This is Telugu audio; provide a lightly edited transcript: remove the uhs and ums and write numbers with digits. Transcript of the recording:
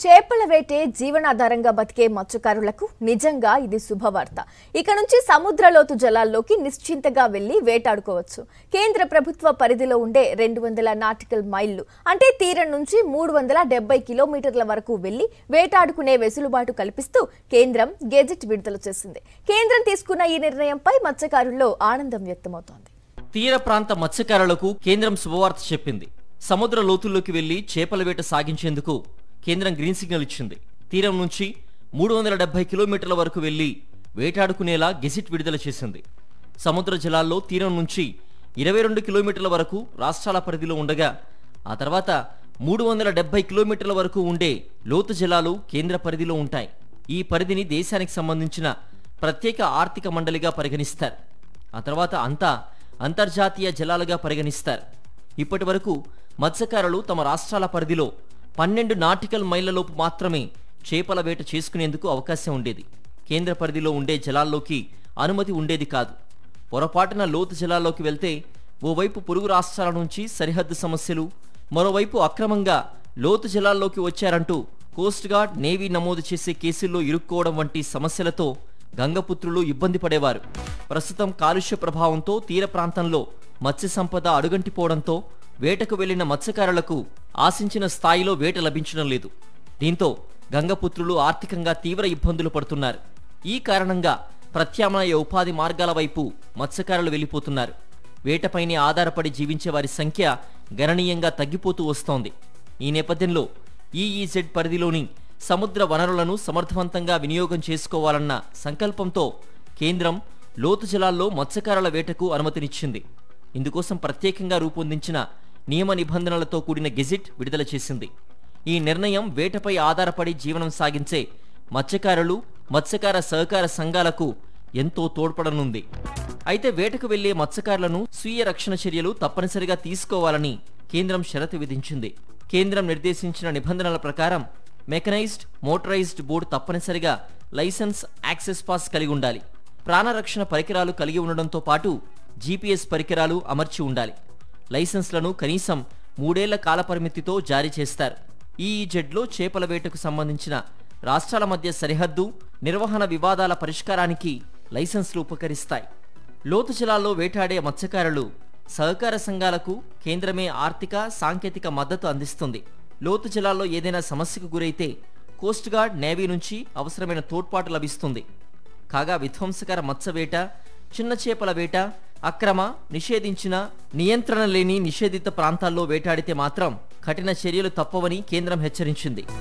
చేపల వేటే జీవనాధారంగా బతికే మత్స్యకారులకు నిజంగా ఇది శుభవార్త. ఇక నుంచి సముద్రలోతు జలాల్లోకి నిశ్చింతగా వెళ్లి వేటాడుకోవచ్చు. కేంద్ర ప్రభుత్వ పరిధిలో ఉండే 200 నాటికల్ మైళ్లు అంటే తీరం నుంచి 370 కిలోమీటర్ల వరకు వెళ్లి వేటాడుకునే వెసులుబాటు కల్పిస్తూ కేంద్రం గెజెట్ విడుదల చేసింది. కేంద్రం తీసుకున్న ఈ నిర్ణయంపై మత్స్యకారుల్లో ఆనందం వ్యక్తమవుతోంది. తీర ప్రాంత మత్స్యకారులకు కేంద్రం శుభవార్త చెప్పింది. సముద్ర లోతుల్లోకి వెళ్లి చేపల వేట సాగించేందుకు కేంద్రం గ్రీన్ సిగ్నల్ ఇచ్చింది. తీరం నుంచి 370 కిలోమీటర్ల వరకు వెళ్లి వేటాడుకునేలా గెజిట్ విడుదల చేసింది. సముద్ర జలాల్లో తీరం నుంచి 22 కిలోమీటర్ల వరకు రాష్ట్రాల పరిధిలో ఉండగా ఆ తర్వాత 370 కిలోమీటర్ల వరకు ఉండే లోతు జలాలు కేంద్ర పరిధిలో ఉంటాయి. ఈ పరిధిని దేశానికి సంబంధించిన ప్రత్యేక ఆర్థిక మండలిగా పరిగణిస్తారు. ఆ తర్వాత అంతా అంతర్జాతీయ జలాలుగా పరిగణిస్తారు. ఇప్పటి వరకు మత్స్యకారులు తమ రాష్ట్రాల పరిధిలో 12 నాటికల్ మైళ్లలోపు మాత్రమే చేపల వేట చేసుకునేందుకు అవకాశం ఉండేది. కేంద్ర పరిధిలో ఉండే జలాల్లోకి అనుమతి ఉండేది కాదు. పొరపాటున లోతు జలాల్లోకి వెళ్తే ఓవైపు పొరుగు రాష్ట్రాల నుంచి సరిహద్దు సమస్యలు, మరోవైపు అక్రమంగా లోతు జలాల్లోకి వచ్చారంటూ కోస్ట్ గార్డ్, నేవీ నమోదు చేసే కేసుల్లో ఇరుక్కోవడం వంటి సమస్యలతో గంగపుత్రులు ఇబ్బంది పడేవారు. ప్రస్తుతం కాలుష్య ప్రభావంతో తీర ప్రాంతంలో మత్స్య సంపద అడుగంటిపోవడంతో వేటకు వెళ్లిన మత్స్యకారులకు ఆశించిన స్థాయిలో వేట లభించడం లేదు. దీంతో గంగపుత్రులు ఆర్థికంగా తీవ్ర ఇబ్బందులు పడుతున్నారు. ఈ కారణంగా ప్రత్యామ్నాయ ఉపాధి మార్గాల వైపు మత్స్యకారులు వెళ్లిపోతున్నారు. వేటపైనే ఆధారపడి జీవించే వారి సంఖ్య గణనీయంగా తగ్గిపోతూ వస్తోంది. ఈ నేపథ్యంలో ఈఈజెడ్ పరిధిలోని సముద్ర వనరులను సమర్థవంతంగా వినియోగం చేసుకోవాలన్న సంకల్పంతో కేంద్రం లోతు జలాల్లో మత్స్యకారుల వేటకు అనుమతినిచ్చింది. ఇందుకోసం ప్రత్యేకంగా రూపొందించిన నియమ నిబంధనలతో కూడిన గెజిట్ విడుదల చేసింది. ఈ నిర్ణయం వేటపై ఆధారపడి జీవనం సాగించే మత్స్యకారులు, మత్స్యకార సహకార సంఘాలకు ఎంతో తోడ్పడనుంది. అయితే వేటకు వెళ్లే మత్స్యకారులను స్వీయ రక్షణ చర్యలు తప్పనిసరిగా తీసుకోవాలని కేంద్రం షరతు విధించింది. కేంద్రం నిర్దేశించిన నిబంధనల ప్రకారం మెకనైజ్డ్, మోటరైజ్డ్ బోట్ తప్పనిసరిగా లైసెన్స్, యాక్సెస్ పాస్ కలిగి ఉండాలి. ప్రాణరక్షణ పరికరాలు కలిగి ఉండడంతో పాటు జీపీఎస్ పరికరాలు అమర్చి ఉండాలి. లైసెన్స్లను కనీసం 3 ఏళ్ల కాలపరిమితితో జారీ చేస్తారు. ఈఈజెడ్లో చేపల వేటకు సంబంధించిన రాష్ట్రాల మధ్య సరిహద్దు, నిర్వహణ వివాదాల పరిష్కారానికి లైసెన్స్లు ఉపకరిస్తాయి. లోతు జలాల్లో వేటాడే మత్స్యకారులు, సహకార సంఘాలకు కేంద్రమే ఆర్థిక, సాంకేతిక మద్దతు అందిస్తుంది. లోతు జలాల్లో ఏదైనా సమస్యకు గురైతే కోస్ట్ గార్డ్, నేవీ నుంచి అవసరమైన తోడ్పాటు లభిస్తుంది. కాగా విధ్వంసకర మత్స్యవేట, చిన్న చేపల వేట, అక్రమ, నిషేధించిన, నియంత్రణ లేని నిషేధిత ప్రాంతాల్లో వేటాడితే మాత్రం కఠిన చర్యలు తప్పవని కేంద్రం హెచ్చరించింది.